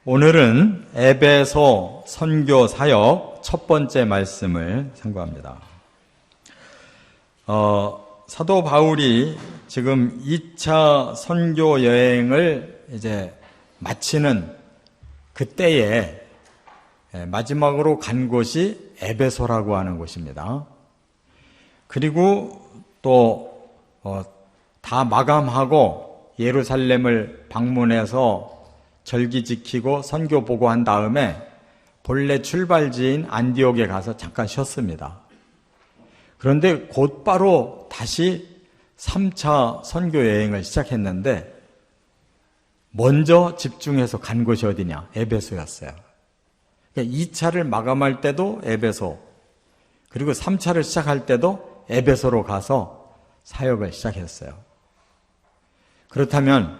오늘은 에베소 선교 사역 첫 번째 말씀을 선고합니다. 사도 바울이 지금 2차 선교 여행을 이제 마치는 그때에 마지막으로 간 곳이 에베소라고 하는 곳입니다. 그리고 또 다 마감하고 예루살렘을 방문해서 절기 지키고 선교 보고한 다음에 본래 출발지인 안디옥에 가서 잠깐 쉬었습니다. 그런데 곧바로 다시 3차 선교 여행을 시작했는데 먼저 집중해서 간 곳이 어디냐? 에베소였어요. 그러니까 2차를 마감할 때도 에베소, 그리고 3차를 시작할 때도 에베소로 가서 사역을 시작했어요. 그렇다면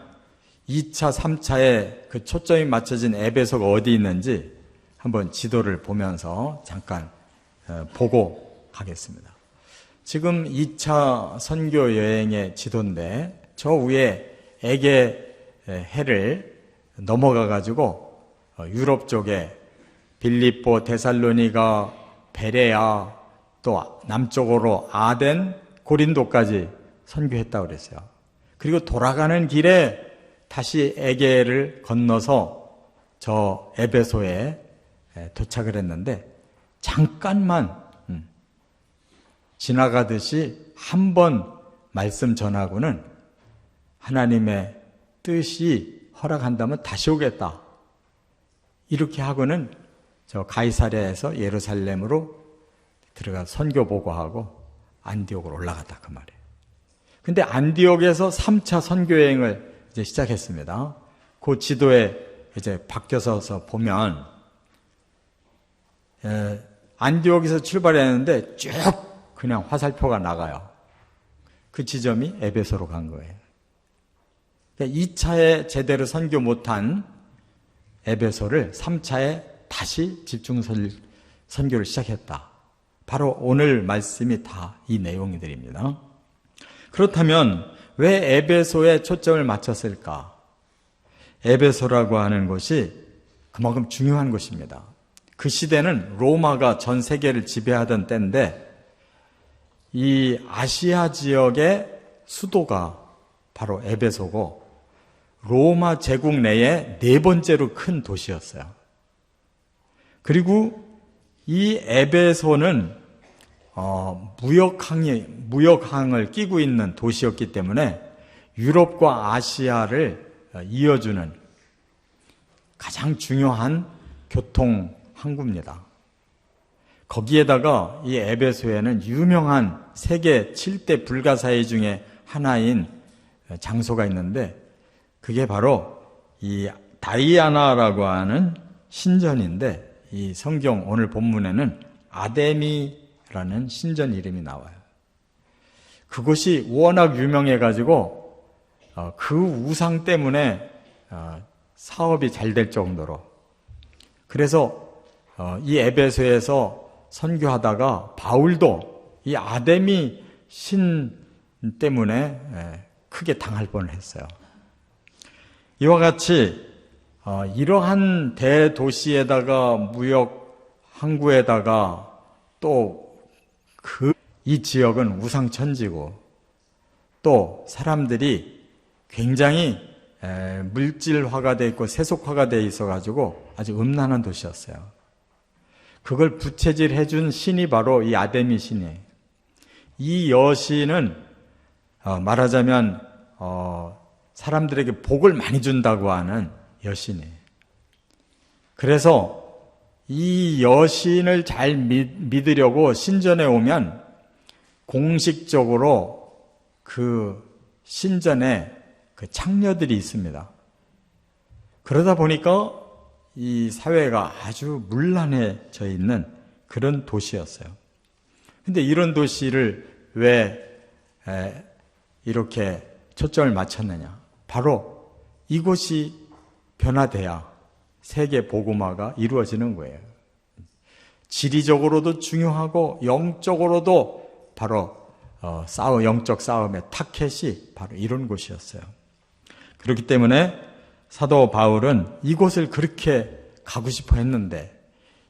2차, 3차에 그 초점이 맞춰진 에베소가 어디 있는지 한번 지도를 보면서 잠깐 보고 가겠습니다. 지금 2차 선교 여행의 지도인데 저 위에 에게 해를 넘어가 가지고 유럽 쪽에 빌립보, 데살로니가, 베레아, 또 남쪽으로 아덴, 고린도까지 선교했다고 그랬어요. 그리고 돌아가는 길에 다시 에게를 건너서 저 에베소에 도착을 했는데 잠깐만 지나가듯이 한 번 말씀 전하고는 하나님의 뜻이 허락한다면 다시 오겠다. 이렇게 하고는 저 가이사랴에서 예루살렘으로 들어가 선교 보고하고 안디옥으로 올라갔다 그 말이에요. 근데 안디옥에서 3차 선교 여행을 이제 시작했습니다. 그 지도에 이제 바뀌어서 보면 안디옥에서 출발했는데 쭉 그냥 화살표가 나가요. 그 지점이 에베소로 간 거예요. 그러니까 2차에 제대로 선교 못한 에베소를 3차에 다시 집중 선교를 시작했다. 바로 오늘 말씀이 다 이 내용들입니다. 그렇다면 왜 에베소에 초점을 맞췄을까? 에베소라고 하는 곳이 그만큼 중요한 곳입니다. 그 시대는 로마가 전 세계를 지배하던 때인데 이 아시아 지역의 수도가 바로 에베소고 로마 제국 내에 네 번째로 큰 도시였어요. 그리고 이 에베소는 무역항을 끼고 있는 도시였기 때문에 유럽과 아시아를 이어주는 가장 중요한 교통 항구입니다. 거기에다가 이 에베소에는 유명한 세계 7대 불가사의 중에 하나인 장소가 있는데 그게 바로 이 다이아나라고 하는 신전인데 이 성경 오늘 본문에는 아데미라는 신전 이름이 나와요. 그곳이 워낙 유명해가지고 그 우상 때문에 사업이 잘 될 정도로 그래서 이 에베소에서 선교하다가 바울도 이 아데미 신 때문에 크게 당할 뻔했어요. 이와 같이 이러한 대도시에다가 무역 항구에다가 또 이 지역은 우상천지고 또 사람들이 굉장히 물질화가 되어 있고 세속화가 되어 있어가지고 아주 음란한 도시였어요. 그걸 부채질해 준 신이 바로 이 아데미 신이에요. 이 여신은 말하자면 사람들에게 복을 많이 준다고 하는 여신이에요. 그래서 이 여신을 잘 믿으려고 신전에 오면 공식적으로 그 신전에 그 창녀들이 있습니다. 그러다 보니까 이 사회가 아주 문란해져 있는 그런 도시였어요. 근데 이런 도시를 왜 이렇게 초점을 맞췄느냐? 바로 이곳이 변화돼야 세계 복음화가 이루어지는 거예요. 지리적으로도 중요하고 영적으로도 바로 영적 싸움의 타켓이 바로 이런 곳이었어요. 그렇기 때문에 사도 바울은 이곳을 그렇게 가고 싶어 했는데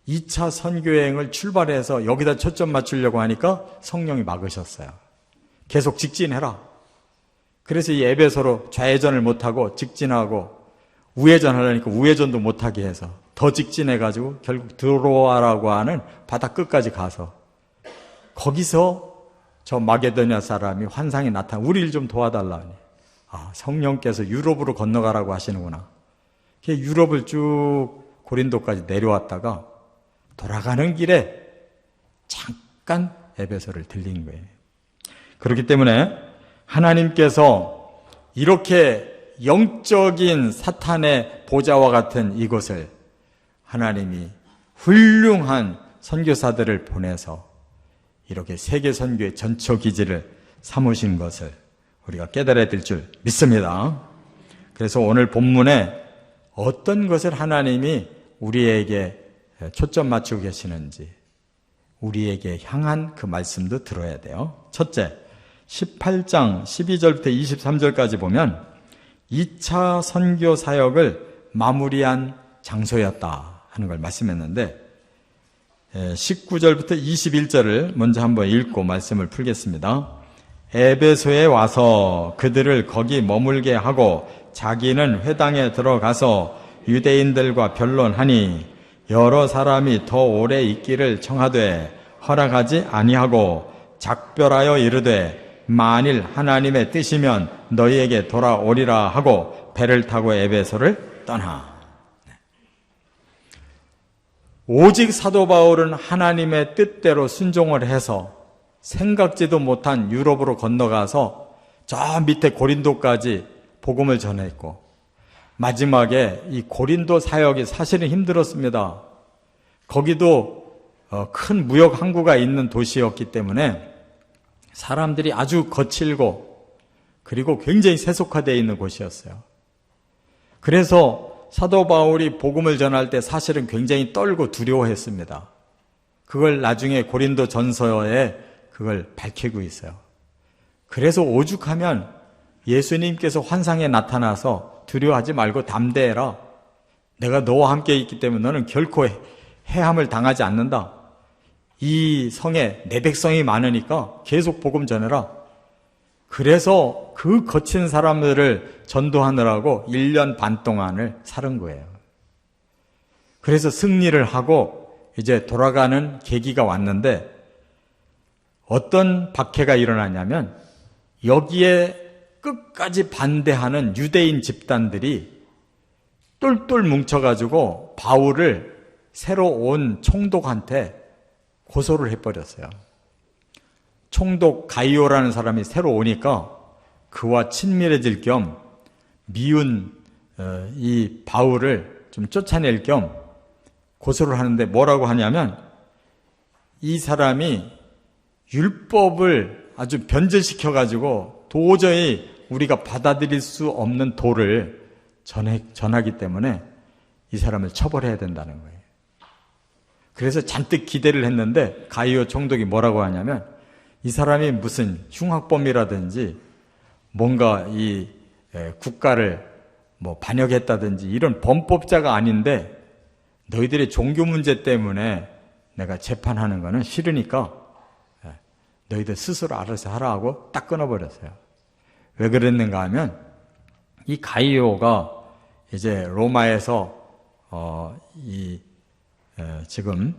2차 선교여행을 출발해서 여기다 초점 맞추려고 하니까 성령이 막으셨어요. 계속 직진해라. 그래서 이 에베소로 좌회전을 못하고 직진하고 우회전하려니까 우회전도 못하게 해서 더 직진해가지고 결국 드로아라고 하는 바다 끝까지 가서 거기서 저 마게도냐 사람이 환상이 나타나 우리를 좀 도와달라니. 성령께서 유럽으로 건너가라고 하시는구나. 유럽을 쭉 고린도까지 내려왔다가 돌아가는 길에 잠깐 에베소를 들린 거예요. 그렇기 때문에 하나님께서 이렇게 영적인 사탄의 보좌와 같은 이곳을 하나님이 훌륭한 선교사들을 보내서 이렇게 세계 선교의 전초 기지를 삼으신 것을 우리가 깨달아야 될 줄 믿습니다. 그래서 오늘 본문에 어떤 것을 하나님이 우리에게 초점 맞추고 계시는지 우리에게 향한 그 말씀도 들어야 돼요. 첫째, 18장 12절부터 23절까지 보면 2차 선교 사역을 마무리한 장소였다 하는 걸 말씀했는데 19절부터 21절을 먼저 한번 읽고 말씀을 풀겠습니다. 에베소에 와서 그들을 거기 머물게 하고 자기는 회당에 들어가서 유대인들과 변론하니 여러 사람이 더 오래 있기를 청하되 허락하지 아니하고 작별하여 이르되 만일 하나님의 뜻이면 너희에게 돌아오리라 하고 배를 타고 에베소를 떠나. 오직 사도 바울은 하나님의 뜻대로 순종을 해서 생각지도 못한 유럽으로 건너가서 저 밑에 고린도까지 복음을 전했고 마지막에 이 고린도 사역이 사실은 힘들었습니다. 거기도 큰 무역 항구가 있는 도시였기 때문에 사람들이 아주 거칠고 그리고 굉장히 세속화되어 있는 곳이었어요. 그래서 사도 바울이 복음을 전할 때 사실은 굉장히 떨고 두려워했습니다. 그걸 나중에 고린도 전서에 그걸 밝히고 있어요. 그래서 오죽하면 예수님께서 환상에 나타나서 두려워하지 말고 담대해라. 내가 너와 함께 있기 때문에 너는 결코 해함을 당하지 않는다. 이 성에 내 백성이 많으니까 계속 복음 전해라. 그래서 그 거친 사람들을 전도하느라고 1년 반 동안을 살은 거예요. 그래서 승리를 하고 이제 돌아가는 계기가 왔는데 어떤 박해가 일어나냐면 여기에 끝까지 반대하는 유대인 집단들이 똘똘 뭉쳐가지고 바울을 새로 온 총독한테 고소를 해버렸어요. 총독 가이오라는 사람이 새로 오니까 그와 친밀해질 겸 미운 이 바울을 좀 쫓아낼 겸 고소를 하는데 뭐라고 하냐면 이 사람이 율법을 아주 변절시켜가지고 도저히 우리가 받아들일 수 없는 도를 전하기 때문에 이 사람을 처벌해야 된다는 거예요. 그래서 잔뜩 기대를 했는데 가이오 총독이 뭐라고 하냐면 이 사람이 무슨 흉악범이라든지 뭔가 이 국가를 뭐 반역했다든지 이런 범법자가 아닌데 너희들의 종교 문제 때문에 내가 재판하는 거는 싫으니까 너희들 스스로 알아서 하라 하고 딱 끊어버렸어요. 왜 그랬는가 하면 이 가이오가 이제 로마에서 지금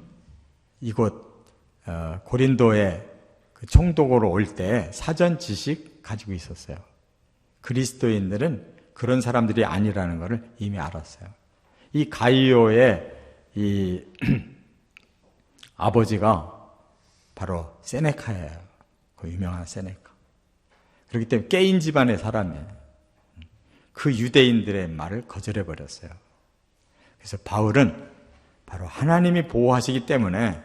이곳 고린도에 그 총독으로 올 때 사전 지식 가지고 있었어요. 그리스도인들은 그런 사람들이 아니라는 것을 이미 알았어요. 이 가이오의 이 아버지가 바로 세네카예요. 그 유명한 세네카. 그렇기 때문에 깨인 집안의 사람이에요. 그 유대인들의 말을 거절해버렸어요. 그래서 바울은 바로 하나님이 보호하시기 때문에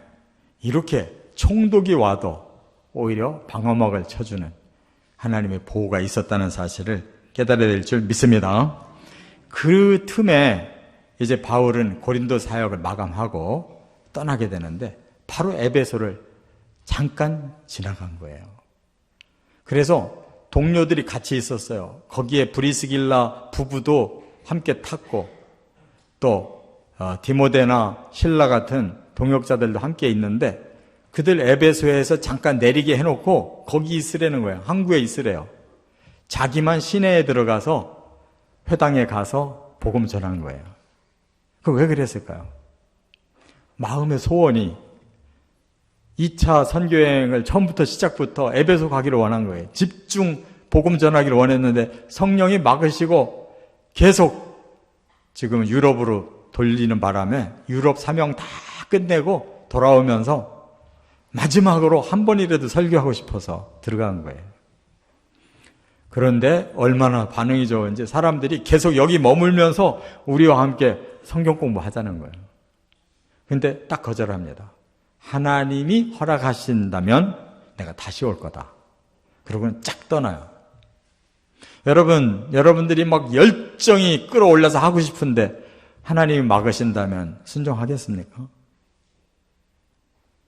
이렇게 총독이 와도 오히려 방어막을 쳐주는 하나님의 보호가 있었다는 사실을 깨달아야 될 줄 믿습니다. 그 틈에 이제 바울은 고린도 사역을 마감하고 떠나게 되는데 바로 에베소를 잠깐 지나간 거예요. 그래서 동료들이 같이 있었어요. 거기에 브리스길라 부부도 함께 탔고 또 디모데나 실라 같은 동역자들도 함께 있는데 그들 에베소에서 잠깐 내리게 해놓고 거기 있으라는 거예요. 항구에 있으래요. 자기만 시내에 들어가서 회당에 가서 복음 전하는 거예요. 그 왜 그랬을까요? 마음의 소원이 2차 선교여행을 처음부터 시작부터 에베소 가기를 원한 거예요. 집중 복음 전하기를 원했는데 성령이 막으시고 계속 지금 유럽으로 돌리는 바람에 유럽 사명 다 끝내고 돌아오면서 마지막으로 한 번이라도 설교하고 싶어서 들어간 거예요. 그런데 얼마나 반응이 좋은지 사람들이 계속 여기 머물면서 우리와 함께 성경 공부하자는 거예요. 근데 딱 거절합니다. 하나님이 허락하신다면 내가 다시 올 거다. 그러고는 쫙 떠나요. 여러분들이 막 열정이 끌어올려서 하고 싶은데 하나님이 막으신다면 순종하겠습니까?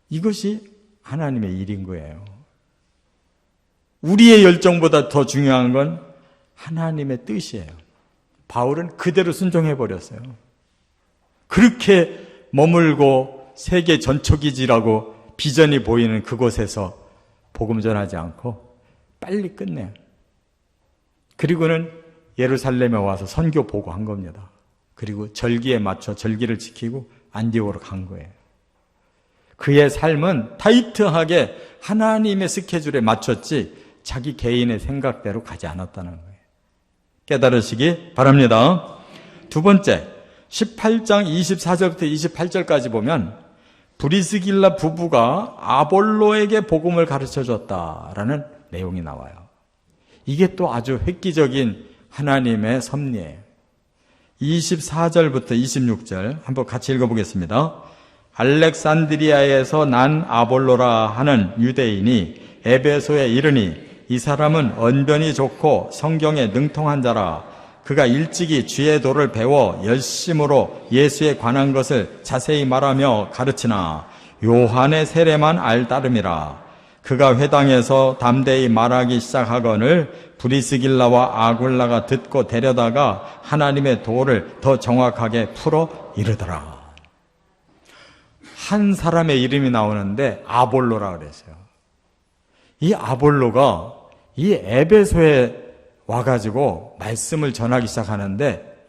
이것이 하나님의 일인 거예요. 우리의 열정보다 더 중요한 건 하나님의 뜻이에요. 바울은 그대로 순종해버렸어요. 그렇게 머물고 세계 전초기지라고 비전이 보이는 그곳에서 복음 전하지 않고 빨리 끝내요. 그리고는 예루살렘에 와서 선교 보고한 겁니다. 그리고 절기에 맞춰 절기를 지키고 안디옥으로 간 거예요. 그의 삶은 타이트하게 하나님의 스케줄에 맞췄지 자기 개인의 생각대로 가지 않았다는 거예요. 깨달으시기 바랍니다. 두 번째, 18장 24절부터 28절까지 보면 브리스길라 부부가 아볼로에게 복음을 가르쳐줬다라는 내용이 나와요. 이게 또 아주 획기적인 하나님의 섭리예요. 24절부터 26절 한번 같이 읽어보겠습니다. 알렉산드리아에서 난 아볼로라 하는 유대인이 에베소에 이르니 이 사람은 언변이 좋고 성경에 능통한 자라. 그가 일찍이 주의 도를 배워 열심으로 예수에 관한 것을 자세히 말하며 가르치나 요한의 세례만 알따름이라. 그가 회당에서 담대히 말하기 시작하거늘 브리스길라와 아굴라가 듣고 데려다가 하나님의 도를 더 정확하게 풀어 이르더라. 한 사람의 이름이 나오는데 아볼로라 그랬어요. 이 아볼로가 이 에베소에 와가지고 말씀을 전하기 시작하는데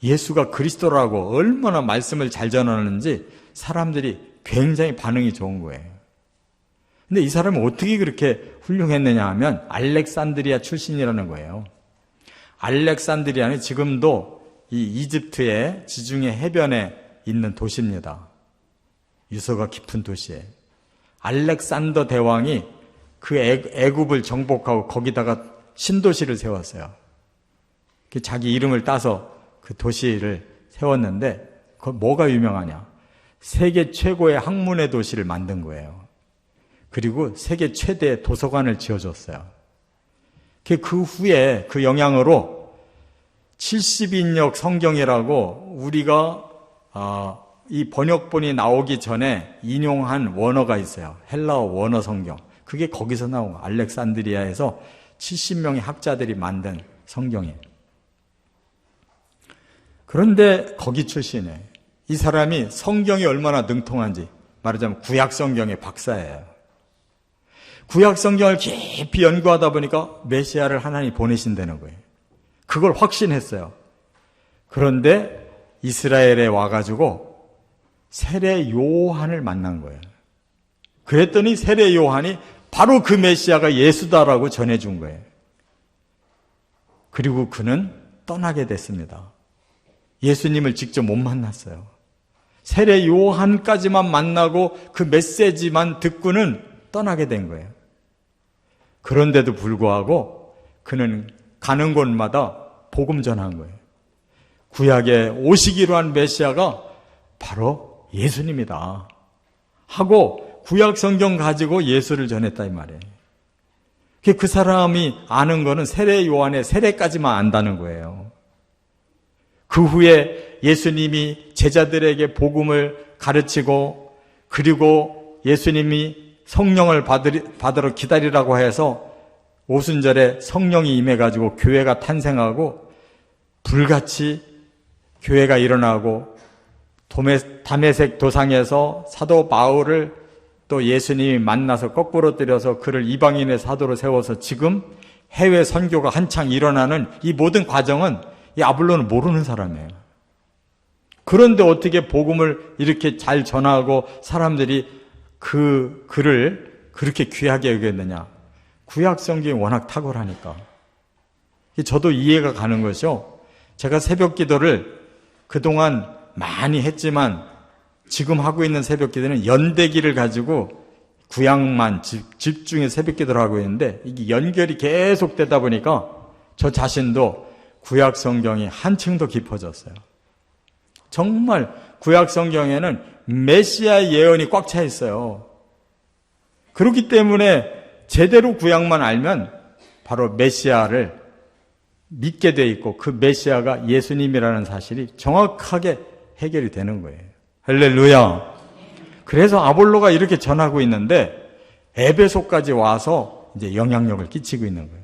예수가 그리스도라고 얼마나 말씀을 잘 전하는지 사람들이 굉장히 반응이 좋은 거예요. 근데 이 사람은 어떻게 그렇게 훌륭했느냐 하면 알렉산드리아 출신이라는 거예요. 알렉산드리아는 지금도 이 이집트의 지중해 해변에 있는 도시입니다. 유서가 깊은 도시에 알렉산더 대왕이 그 애굽을 정복하고 거기다가 신도시를 세웠어요. 자기 이름을 따서 그 도시를 세웠는데 그 뭐가 유명하냐? 세계 최고의 학문의 도시를 만든 거예요. 그리고 세계 최대의 도서관을 지어줬어요. 그 후에 그 영향으로 70인역 성경이라고 우리가 이 번역본이 나오기 전에 인용한 원어가 있어요. 헬라어 원어 성경. 그게 거기서 나온 거예요. 알렉산드리아에서 70명의 학자들이 만든 성경이에요. 그런데 거기 출신이에요. 이 사람이 성경이 얼마나 능통한지 말하자면 구약 성경의 박사예요. 구약 성경을 깊이 연구하다 보니까 메시아를 하나님이 보내신다는 거예요. 그걸 확신했어요. 그런데 이스라엘에 와가지고 세례 요한을 만난 거예요. 그랬더니 세례 요한이 바로 그 메시아가 예수다라고 전해준 거예요. 그리고 그는 떠나게 됐습니다. 예수님을 직접 못 만났어요. 세례 요한까지만 만나고 그 메시지만 듣고는 떠나게 된 거예요. 그런데도 불구하고 그는 가는 곳마다 복음 전한 거예요. 구약에 오시기로 한 메시아가 바로 예수님이다 하고 구약 성경 가지고 예수를 전했다 이 말이에요. 그 사람이 아는 거는 세례 요한의 세례까지만 안다는 거예요. 그 후에 예수님이 제자들에게 복음을 가르치고 그리고 예수님이 성령을 받으러 기다리라고 해서 오순절에 성령이 임해가지고 교회가 탄생하고 불같이 교회가 일어나고 다메섹 도상에서 사도 바울을 또 예수님이 만나서 거꾸로 때려서 그를 이방인의 사도로 세워서 지금 해외 선교가 한창 일어나는 이 모든 과정은 이 아볼로는 모르는 사람이에요. 그런데 어떻게 복음을 이렇게 잘 전하고 사람들이 그 글을 그렇게 귀하게 여겼느냐? 구약 성경이 워낙 탁월하니까. 저도 이해가 가는 것이요. 제가 새벽 기도를 그동안 많이 했지만 지금 하고 있는 새벽 기도는 연대기를 가지고 구약만 집중해 새벽 기도를 하고 있는데 이게 연결이 계속 되다 보니까 저 자신도 구약 성경이 한층 더 깊어졌어요. 정말 구약 성경에는 메시아의 예언이 꽉 차 있어요. 그렇기 때문에 제대로 구약만 알면 바로 메시아를 믿게 돼 있고 그 메시아가 예수님이라는 사실이 정확하게 해결이 되는 거예요. 할렐루야. 그래서 아볼로가 이렇게 전하고 있는데 에베소까지 와서 이제 영향력을 끼치고 있는 거예요.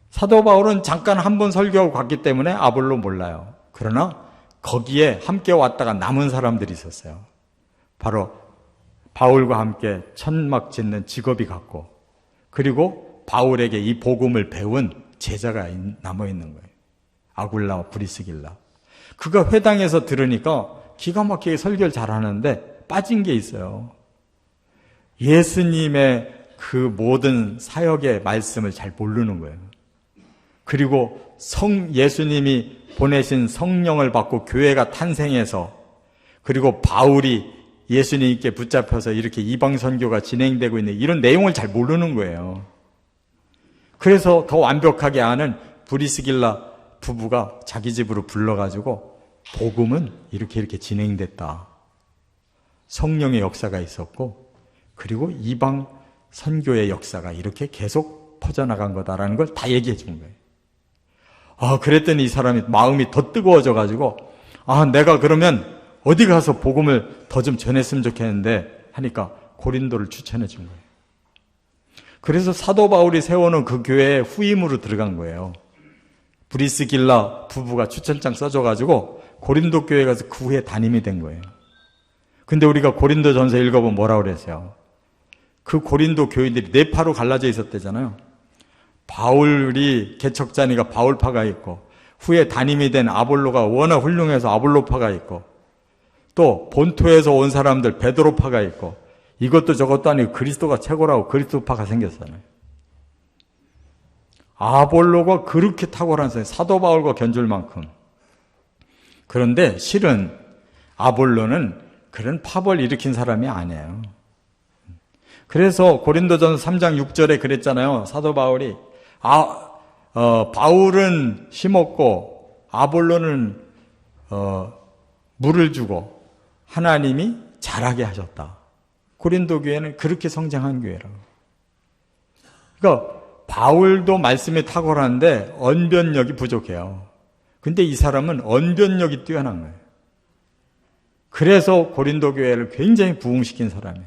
사도 바울은 잠깐 한 번 설교하고 갔기 때문에 아볼로 몰라요. 그러나 거기에 함께 왔다가 남은 사람들이 있었어요. 바로 바울과 함께 천막 짓는 직업이 같고 그리고 바울에게 이 복음을 배운 제자가 남아있는 거예요. 아굴라와 브리스길라. 그가 회당에서 들으니까 기가 막히게 설교를 잘하는데 빠진 게 있어요. 예수님의 그 모든 사역의 말씀을 잘 모르는 거예요. 그리고 예수님이 보내신 성령을 받고 교회가 탄생해서 그리고 바울이 예수님께 붙잡혀서 이렇게 이방 선교가 진행되고 있는 이런 내용을 잘 모르는 거예요. 그래서 더 완벽하게 아는 브리스길라 부부가 자기 집으로 불러가지고 복음은 이렇게 진행됐다. 성령의 역사가 있었고 그리고 이방 선교의 역사가 이렇게 계속 퍼져나간 거다라는 걸 다 얘기해 준 거예요. 그랬더니 이 사람이 마음이 더 뜨거워져가지고 내가 그러면 어디 가서 복음을 더 좀 전했으면 좋겠는데 하니까 고린도를 추천해 준 거예요. 그래서 사도 바울이 세워놓은 그 교회에 후임으로 들어간 거예요. 브리스길라 부부가 추천장 써줘가지고 고린도 교회 가서 그 후에 담임이 된 거예요. 근데 우리가 고린도 전서 읽어보면 뭐라고 그랬어요? 그 고린도 교인들이 네 파로 갈라져 있었대잖아요. 바울이 개척자니까 바울파가 있고 후에 담임이 된 아볼로가 워낙 훌륭해서 아볼로파가 있고 또 본토에서 온 사람들 베드로파가 있고 이것도 저것도 아니고 그리스도가 최고라고 그리스도파가 생겼잖아요. 아볼로가 그렇게 탁월한 사람, 사도 바울과 견줄 만큼. 그런데 실은 아볼로는 그런 파벌 일으킨 사람이 아니에요. 그래서 고린도전서 3장 6절에 그랬잖아요. 사도 바울이 바울은 심었고 아볼로는 물을 주고 하나님이 자라게 하셨다. 고린도 교회는 그렇게 성장한 교회라고. 그러니까 바울도 말씀에 탁월한데 언변력이 부족해요. 근데 이 사람은 언변력이 뛰어난 거예요. 그래서 고린도 교회를 굉장히 부흥시킨 사람이에요.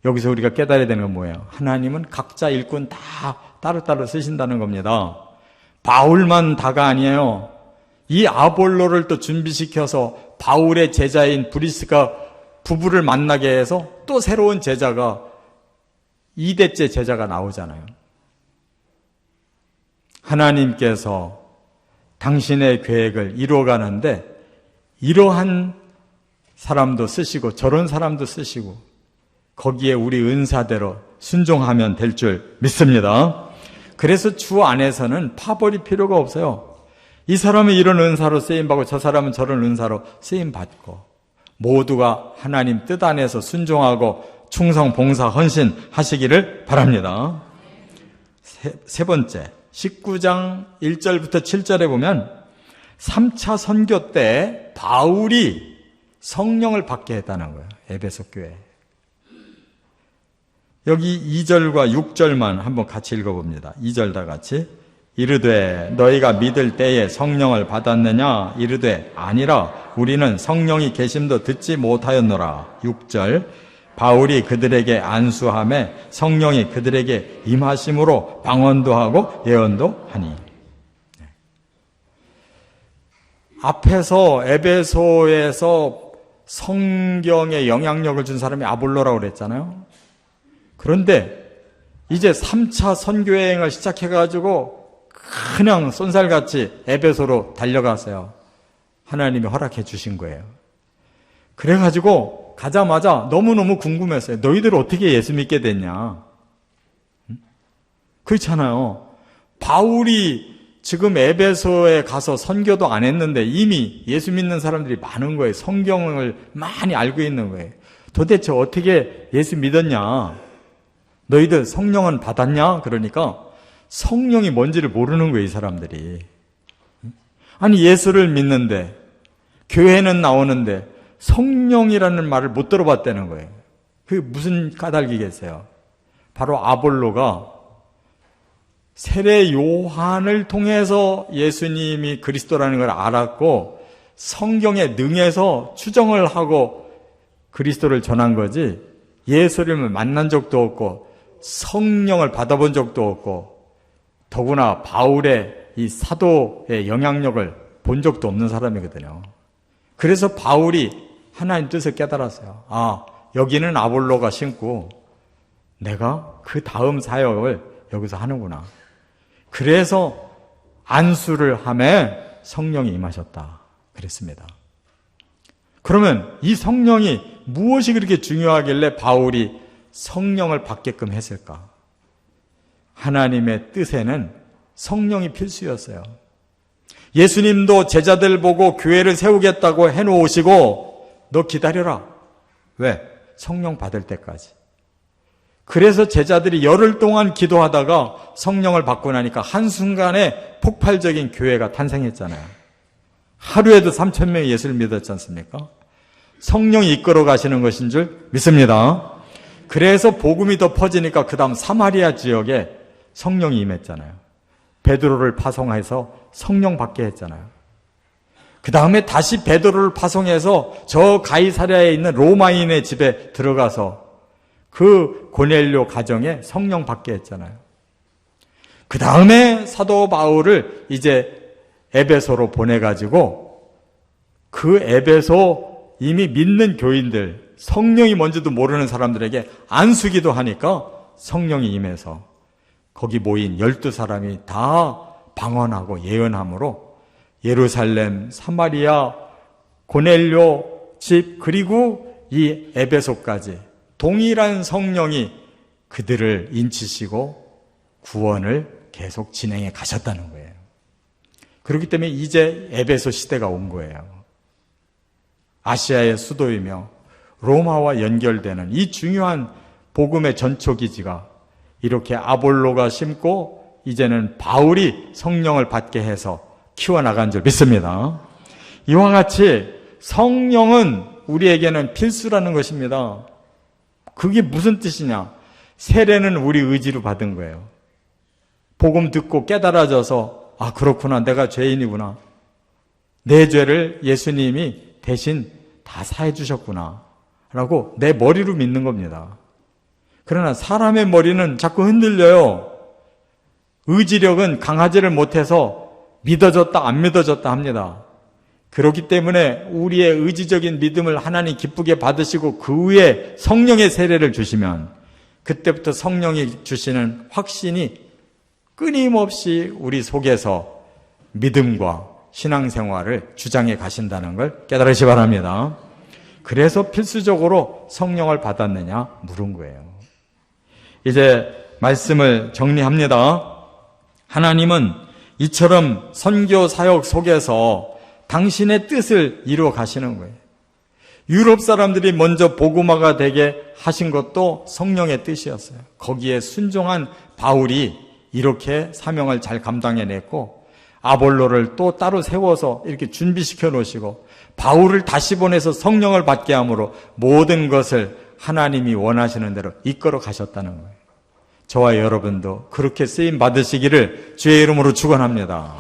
여기서 우리가 깨달아야 되는 건 뭐예요? 하나님은 각자 일꾼 다 따로따로 쓰신다는 겁니다. 바울만 다가 아니에요. 이 아볼로를 또 준비시켜서 바울의 제자인 브리스가 부부를 만나게 해서 또 새로운 제자가 2대째 제자가 나오잖아요. 하나님께서 당신의 계획을 이루어가는데 이러한 사람도 쓰시고 저런 사람도 쓰시고 거기에 우리 은사대로 순종하면 될 줄 믿습니다. 그래서 주 안에서는 파벌이 필요가 없어요. 이 사람은 이런 은사로 쓰임받고 저 사람은 저런 은사로 쓰임받고 모두가 하나님 뜻 안에서 순종하고 충성, 봉사, 헌신 하시기를 바랍니다. 세 번째, 19장 1절부터 7절에 보면 3차 선교 때 바울이 성령을 받게 했다는 거예요. 에베소 교회. 여기 2절과 6절만 한번 같이 읽어봅니다. 2절 다 같이. 이르되 너희가 믿을 때에 성령을 받았느냐? 이르되 아니라 우리는 성령이 계심도 듣지 못하였노라. 6절. 바울이 그들에게 안수하매 성령이 그들에게 임하심으로 방언도 하고 예언도 하니. 앞에서 에베소에서 성경에 영향력을 준 사람이 아볼로라고 그랬잖아요. 그런데 이제 3차 선교여행을 시작해가지고 그냥 쏜살같이 에베소로 달려갔어요. 하나님이 허락해 주신 거예요. 그래가지고 가자마자 너무너무 궁금했어요. 너희들 어떻게 예수 믿게 됐냐? 그렇잖아요. 바울이 지금 에베소에 가서 선교도 안 했는데 이미 예수 믿는 사람들이 많은 거예요. 성경을 많이 알고 있는 거예요. 도대체 어떻게 예수 믿었냐? 너희들 성령은 받았냐? 그러니까 성령이 뭔지를 모르는 거예요, 이 사람들이. 아니, 예수를 믿는데, 교회는 나오는데, 성령이라는 말을 못 들어봤다는 거예요. 그게 무슨 까닭이겠어요? 바로 아볼로가 세례 요한을 통해서 예수님이 그리스도라는 걸 알았고 성경에 능해서 추정을 하고 그리스도를 전한 거지 예수님을 만난 적도 없고 성령을 받아본 적도 없고 더구나 바울의 이 사도의 영향력을 본 적도 없는 사람이거든요. 그래서 바울이 하나님 뜻을 깨달았어요. 아, 여기는 아볼로가 심고 내가 그 다음 사역을 여기서 하는구나. 그래서 안수를 하매 성령이 임하셨다. 그랬습니다. 그러면 이 성령이 무엇이 그렇게 중요하길래 바울이 성령을 받게끔 했을까? 하나님의 뜻에는 성령이 필수였어요. 예수님도 제자들 보고 교회를 세우겠다고 해놓으시고 너 기다려라. 왜? 성령 받을 때까지. 그래서 제자들이 열흘 동안 기도하다가 성령을 받고 나니까 한순간에 폭발적인 교회가 탄생했잖아요. 하루에도 3,000명이 예수를 믿었지 않습니까? 성령이 이끌어 가시는 것인 줄 믿습니다. 그래서 복음이 더 퍼지니까 그 다음 사마리아 지역에 성령이 임했잖아요. 베드로를 파송해서 성령 받게 했잖아요. 그 다음에 다시 베드로를 파송해서 저 가이사랴에 있는 로마인의 집에 들어가서 그 고넬료 가정에 성령 받게 했잖아요. 그 다음에 사도 바울을 이제 에베소로 보내가지고 그 에베소 이미 믿는 교인들, 성령이 뭔지도 모르는 사람들에게 안수기도 하니까 성령이 임해서 거기 모인 12사람이 다 방언하고 예언함으로 예루살렘, 사마리아, 고넬료 집 그리고 이 에베소까지 동일한 성령이 그들을 인치시고 구원을 계속 진행해 가셨다는 거예요. 그렇기 때문에 이제 에베소 시대가 온 거예요. 아시아의 수도이며 로마와 연결되는 이 중요한 복음의 전초기지가 이렇게 아볼로가 심고 이제는 바울이 성령을 받게 해서 키워나간 줄 믿습니다. 이와 같이 성령은 우리에게는 필수라는 것입니다. 그게 무슨 뜻이냐? 세례는 우리 의지로 받은 거예요. 복음 듣고 깨달아져서 아 그렇구나 내가 죄인이구나. 내 죄를 예수님이 대신 다 사해 주셨구나 라고 내 머리로 믿는 겁니다. 그러나 사람의 머리는 자꾸 흔들려요. 의지력은 강하지를 못해서 믿어졌다 안 믿어졌다 합니다. 그렇기 때문에 우리의 의지적인 믿음을 하나님 기쁘게 받으시고 그 위에 성령의 세례를 주시면 그때부터 성령이 주시는 확신이 끊임없이 우리 속에서 믿음과 신앙생활을 주장해 가신다는 걸 깨달으시 바랍니다. 그래서 필수적으로 성령을 받았느냐 물은 거예요. 이제 말씀을 정리합니다. 하나님은 이처럼 선교 사역 속에서 당신의 뜻을 이루어 가시는 거예요. 유럽 사람들이 먼저 복음화가 되게 하신 것도 성령의 뜻이었어요. 거기에 순종한 바울이 이렇게 사명을 잘 감당해냈고 아볼로를 또 따로 세워서 이렇게 준비시켜 놓으시고 바울을 다시 보내서 성령을 받게 함으로 모든 것을 하나님이 원하시는 대로 이끌어 가셨다는 거예요. 저와 여러분도 그렇게 쓰임 받으시기를 주의 이름으로 축원합니다.